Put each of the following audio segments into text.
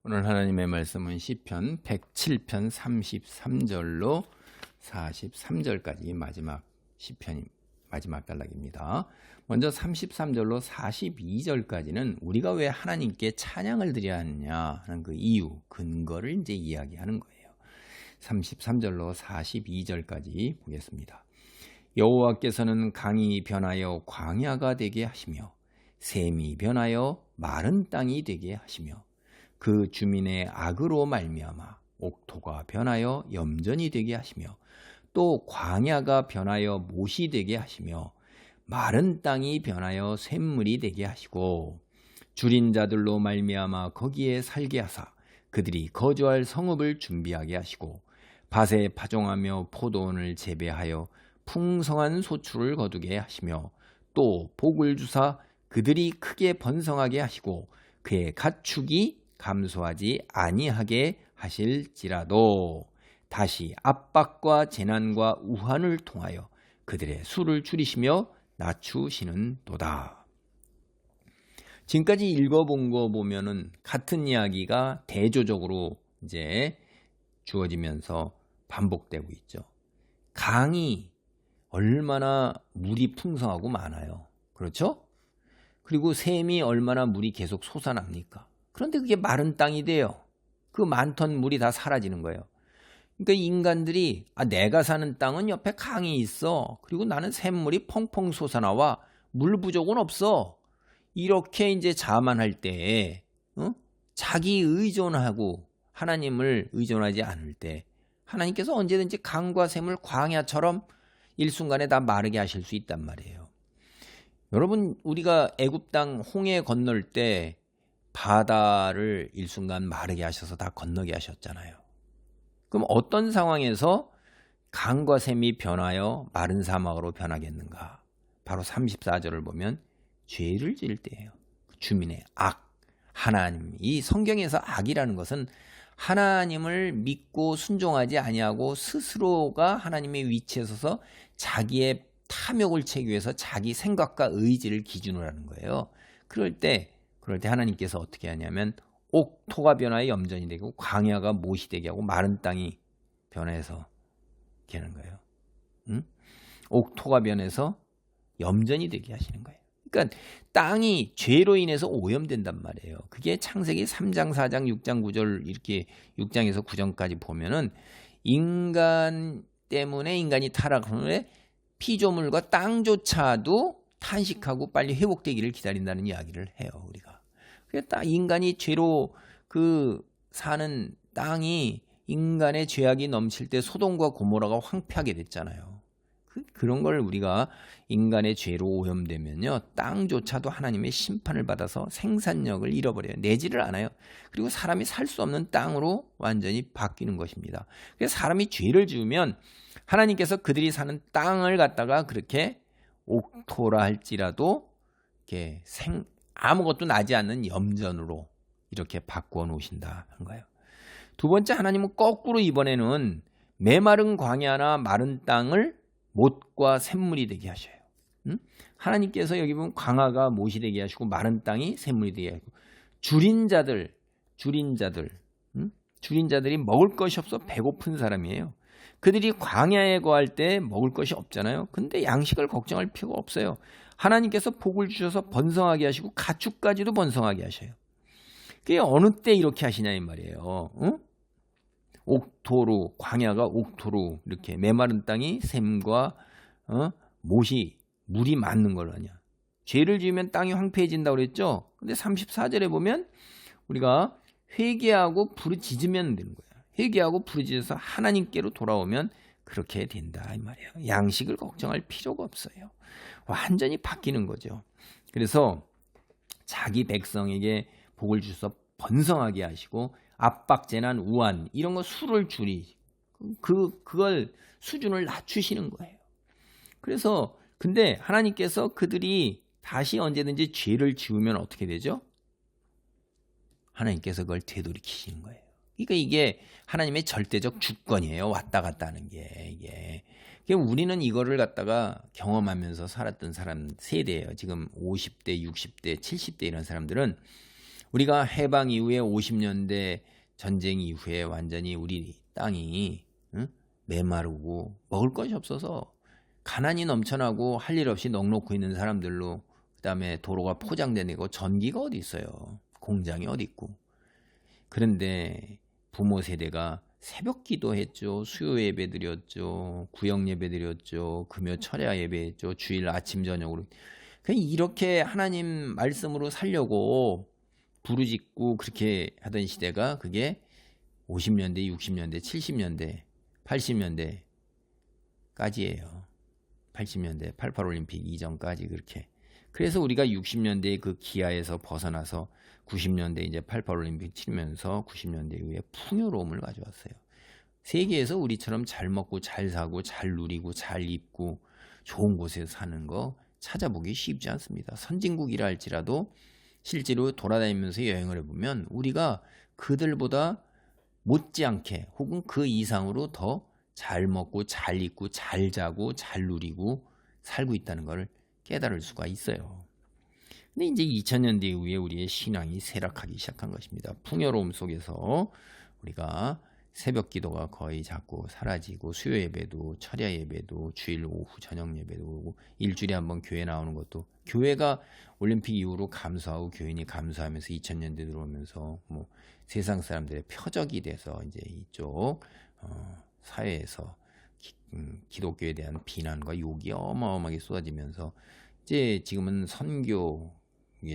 오늘 하나님의 말씀은 시편 107편 33절로 43절까지 마지막 시편이 마지막 단락입니다. 먼저 33절로 42절까지는 우리가 왜 하나님께 찬양을 드려야 하느냐 하는 그 이유, 근거를 이제 이야기하는 거예요. 33절로 42절까지 보겠습니다. 여호와께서는 강이 변하여 광야가 되게 하시며 샘이 변하여 마른 땅이 되게 하시며 그 주민의 악으로 말미암아 옥토가 변하여 염전이 되게 하시며 또 광야가 변하여 못이 되게 하시며 마른 땅이 변하여 샘물이 되게 하시고 줄인 자들로 말미암아 거기에 살게 하사 그들이 거주할 성읍을 준비하게 하시고 밭에 파종하며 포도원을 재배하여 풍성한 소출을 거두게 하시며 또 복을 주사 그들이 크게 번성하게 하시고 그의 가축이 감소하지 아니하게 하실지라도 다시 압박과 재난과 우환을 통하여 그들의 수를 줄이시며 낮추시는도다. 지금까지 읽어본 거 보면은 같은 이야기가 대조적으로 이제 주어지면서 반복되고 있죠. 강이 얼마나 물이 풍성하고 많아요. 그렇죠? 그리고 샘이 얼마나 물이 계속 솟아납니까? 그런데 그게 마른 땅이 돼요. 그 많던 물이 다 사라지는 거예요. 그러니까 인간들이 내가 사는 땅은 옆에 강이 있어. 그리고 나는 샘물이 펑펑 솟아나와. 물 부족은 없어. 이렇게 이제 자만할 때 자기 의존하고 하나님을 의존하지 않을 때 하나님께서 언제든지 강과 샘을 광야처럼 일순간에 다 마르게 하실 수 있단 말이에요. 여러분, 우리가 애굽 땅 홍해 건널 때 바다를 일순간 마르게 하셔서 다 건너게 하셨잖아요. 그럼 어떤 상황에서 강과 샘이 변하여 마른 사막으로 변하겠는가? 바로 34절을 보면 죄를 지을 때예요. 주민의 악, 하나님. 이 성경에서 악이라는 것은 하나님을 믿고 순종하지 아니하고 스스로가 하나님의 위치에 서서 자기의 탐욕을 채우기 위해서 자기 생각과 의지를 기준으로 하는 거예요. 그럴 때 하나님께서 어떻게 하냐면 옥토가 변하여 염전이 되고 광야가 못이 되게 하고 마른 땅이 변해서 이렇게 하는 거예요. 옥토가 변해서 염전이 되게 하시는 거예요. 그러니까 땅이 죄로 인해서 오염된단 말이에요. 그게 창세기 3장, 4장, 6장, 9절 이렇게 6장에서 9장까지 보면은 인간 때문에 인간이 타락하는 피조물과 땅조차도 탄식하고 빨리 회복되기를 기다린다는 이야기를 해요, 우리가. 그러니까 인간이 죄로 사는 땅이 인간의 죄악이 넘칠 때 소돔과 고모라가 황폐하게 됐잖아요. 그런 걸 우리가 인간의 죄로 오염되면요, 땅조차도 하나님의 심판을 받아서 생산력을 잃어버려요. 내지를 않아요. 그리고 사람이 살 수 없는 땅으로 완전히 바뀌는 것입니다. 그래서 사람이 죄를 지으면 하나님께서 그들이 사는 땅을 갖다가 그렇게 옥토라 할지라도 이렇게 아무것도 나지 않는 염전으로 이렇게 바꾸어 놓으신다는 거예요. 두 번째, 하나님은 거꾸로 이번에는 메마른 광야나 마른 땅을 못과 샘물이 되게 하셔요. 하나님께서 여기 보면 광야가 못이 되게 하시고 마른 땅이 샘물이 되게 하시고 줄인 자들이 먹을 것이 없어 배고픈 사람이에요. 그들이 광야에 거할 때 먹을 것이 없잖아요. 근데 양식을 걱정할 필요가 없어요. 하나님께서 복을 주셔서 번성하게 하시고 가축까지도 번성하게 하셔요. 그게 어느 때 이렇게 하시냐 이 말이에요. 옥토로, 광야가 옥토로 이렇게 메마른 땅이 샘과 못이 물이 많는 걸 하냐. 죄를 지으면 땅이 황폐해진다고 그랬죠. 근데 34절에 보면 우리가 회개하고 부르짖으면 되는 거예요. 회개하고 부르짖어서 하나님께로 돌아오면 그렇게 된다 이 말이에요. 양식을 걱정할 필요가 없어요. 완전히 바뀌는 거죠. 그래서 자기 백성에게 복을 주셔서 번성하게 하시고 압박, 재난, 우환 이런 거 수를 줄이 그걸 수준을 낮추시는 거예요. 그래서 근데 하나님께서 그들이 다시 언제든지 죄를 지으면 어떻게 되죠? 하나님께서 그걸 되돌이키시는 거예요. 그러니까 이게 하나님의 절대적 주권이에요. 왔다 갔다 하는 게 이게. 우리는 이거를 갖다가 경험하면서 살았던 사람 세대예요. 지금 50대, 60대, 70대 이런 사람들은 우리가 해방 이후에 50년대 전쟁 이후에 완전히 우리 땅이 메마르고 먹을 것이 없어서 가난이 넘쳐나고 할 일 없이 넋놓고 있는 사람들로, 그다음에 도로가 포장되고 전기가 어디 있어요. 공장이 어디 있고. 그런데 부모 세대가 새벽 기도했죠. 수요 예배 드렸죠. 구역 예배 드렸죠. 금요 철야 예배했죠. 주일 아침 저녁으로. 이렇게 하나님 말씀으로 살려고 부르짖고 그렇게 하던 시대가 그게 50년대, 60년대, 70년대, 80년대까지예요. 80년대 88올림픽 이전까지 그렇게. 그래서 우리가 60년대의 그 기아에서 벗어나서 90년대 이제 88올림픽 치르면서 90년대 이후에 풍요로움을 가져왔어요. 세계에서 우리처럼 잘 먹고 잘 사고 잘 누리고 잘 입고 좋은 곳에서 사는 거 찾아보기 쉽지 않습니다. 선진국이라 할지라도 실제로 돌아다니면서 여행을 해보면 우리가 그들보다 못지않게 혹은 그 이상으로 더 잘 먹고 잘 입고 잘 자고 잘 누리고 살고 있다는 것을 깨달을 수가 있어요. 근데 이제 2000년대 이후에 우리의 신앙이 쇠락하기 시작한 것입니다. 풍요로움 속에서 우리가 새벽 기도가 거의 자꾸 사라지고 수요 예배도 철야 예배도 주일 오후 저녁 예배도 오고 일주일에 한번 교회 나오는 것도, 교회가 올림픽 이후로 감소하고 교인이 감소하면서 2000년대 들어오면서 뭐 세상 사람들의 표적이 돼서 이제 이쪽 사회에서 기독교에 대한 비난과 욕이 어마어마하게 쏟아지면서 이제 지금은 선교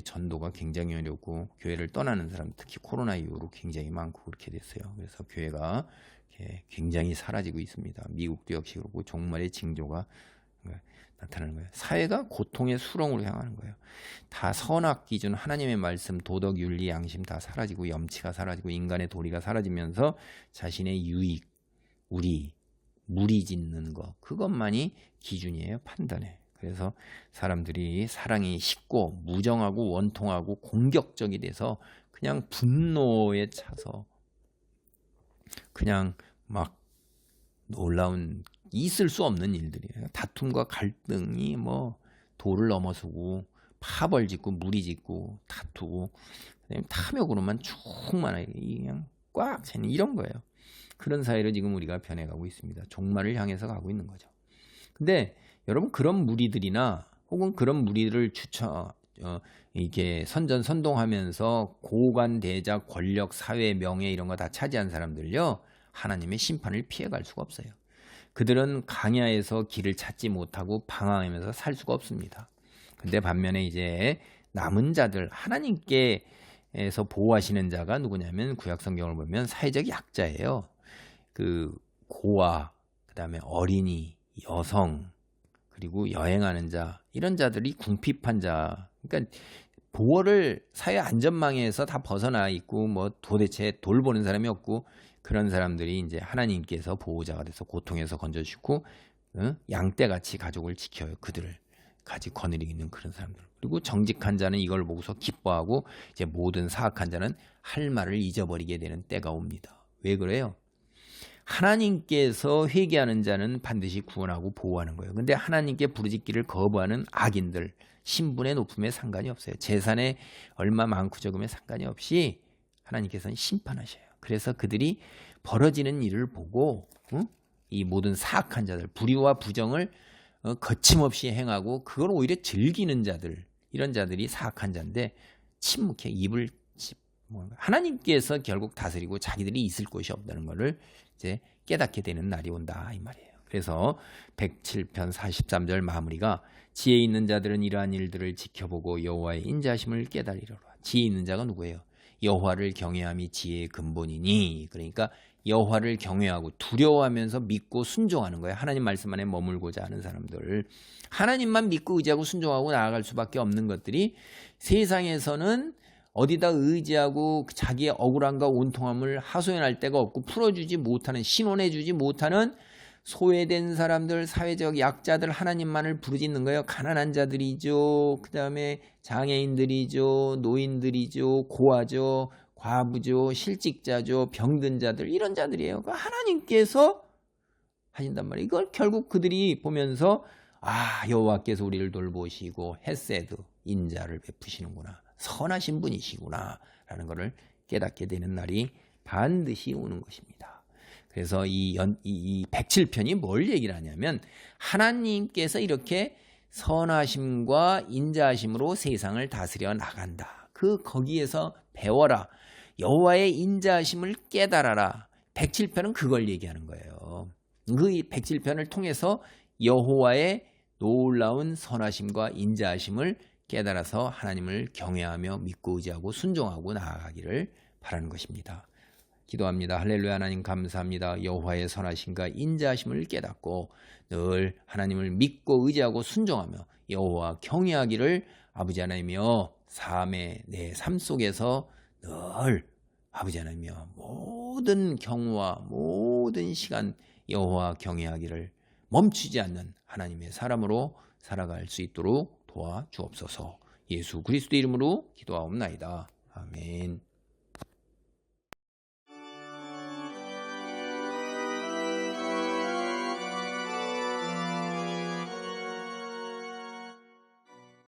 전도가 굉장히 어렵고 교회를 떠나는 사람, 특히 코로나 이후로 굉장히 많고 그렇게 됐어요. 그래서 교회가 굉장히 사라지고 있습니다. 미국도 역시 그렇고 종말의 징조가 나타나는 거예요. 사회가 고통의 수렁으로 향하는 거예요. 다 선악 기준, 하나님의 말씀, 도덕, 윤리, 양심 다 사라지고 염치가 사라지고 인간의 도리가 사라지면서 자신의 유익, 무리 짓는 거, 그것만이 기준이에요. 판단에. 그래서 사람들이 사랑이 식고 무정하고 원통하고 공격적이 돼서 그냥 분노에 차서 그냥 막 놀라운, 있을 수 없는 일들이에요. 다툼과 갈등이 뭐 도를 넘어서고 파벌 짓고 무리 짓고 다투고 탐욕으로만 충만하게 그냥 꽉 차는 이런 거예요. 그런 사회로 지금 우리가 변해가고 있습니다. 종말을 향해서 가고 있는 거죠. 근데 여러분, 그런 무리들이나 혹은 그런 무리들을 이게 선전선동하면서 고관, 대자, 권력, 사회, 명예 이런 거 다 차지한 사람들요, 하나님의 심판을 피해갈 수가 없어요. 그들은 강야에서 길을 찾지 못하고 방황하면서 살 수가 없습니다. 근데 반면에 이제 남은 자들, 하나님께서 보호하시는 자가 누구냐면 구약 성경을 보면 사회적 약자예요. 그 고아, 그다음에 어린이, 여성, 그리고 여행하는 자, 이런 자들이 궁핍한 자, 그러니까 보호를 사회 안전망에서 다 벗어나 있고 뭐 도대체 돌보는 사람이 없고 그런 사람들이 이제 하나님께서 보호자가 돼서 고통에서 건져주시고 양떼같이 가족을 지켜요. 그들을 가지 거느리고 있는 그런 사람들. 그리고 정직한 자는 이걸 보고서 기뻐하고 이제 모든 사악한 자는 할 말을 잊어버리게 되는 때가 옵니다. 왜 그래요? 하나님께서 회개하는 자는 반드시 구원하고 보호하는 거예요. 근데 하나님께 부르짖기를 거부하는 악인들, 신분의 높음에 상관이 없어요. 재산에 얼마 많고 적음에 상관이 없이 하나님께서는 심판하셔요. 그래서 그들이 벌어지는 일을 보고 이 모든 사악한 자들, 불의와 부정을 거침없이 행하고 그걸 오히려 즐기는 자들, 이런 자들이 사악한 자인데 침묵해 입을 하나님께서 결국 다스리고 자기들이 있을 곳이 없다는 것을 이제 깨닫게 되는 날이 온다 이 말이에요. 그래서 107편 43절 마무리가 지혜 있는 자들은 이러한 일들을 지켜보고 여호와의 인자하심을 깨달으리로라. 지혜 있는 자가 누구예요? 여호와를 경외함이 지혜의 근본이니. 그러니까 여호와를 경외하고 두려워하면서 믿고 순종하는 거예요. 하나님 말씀 안에 머물고자 하는 사람들, 하나님만 믿고 의지하고 순종하고 나아갈 수밖에 없는 것들이 세상에서는 어디다 의지하고 자기의 억울함과 온통함을 하소연할 데가 없고 풀어주지 못하는, 신원해주지 못하는 소외된 사람들, 사회적 약자들, 하나님만을 부르짖는 거예요. 가난한 자들이죠. 그 다음에 장애인들이죠. 노인들이죠. 고아죠. 과부죠. 실직자죠. 병든 자들, 이런 자들이에요. 하나님께서 하신단 말이에요. 이걸 결국 그들이 보면서 여호와께서 우리를 돌보시고 헤세드, 인자를 베푸시는구나. 선하신 분이시구나 라는 것을 깨닫게 되는 날이 반드시 오는 것입니다. 그래서 이 107편이 뭘 얘기를 하냐면 하나님께서 이렇게 선하심과 인자하심으로 세상을 다스려 나간다. 거기에서 배워라. 여호와의 인자하심을 깨달아라. 107편은 그걸 얘기하는 거예요. 그 107편을 통해서 여호와의 놀라운 선하심과 인자하심을 깨달아서 하나님을 경외하며 믿고 의지하고 순종하고 나아가기를 바라는 것입니다. 기도합니다. 할렐루야. 하나님 감사합니다. 여호와의 선하심과 인자하심을 깨닫고 늘 하나님을 믿고 의지하고 순종하며 여호와 경외하기를 아버지 하나님이여 내 삶 속에서 늘 아버지 하나님이여 모든 경우와 모든 시간 여호와 경외하기를 멈추지 않는 하나님의 사람으로 살아갈 수 있도록 도와주옵소서. 예수 그리스도 이름으로 기도하옵나이다. 아멘.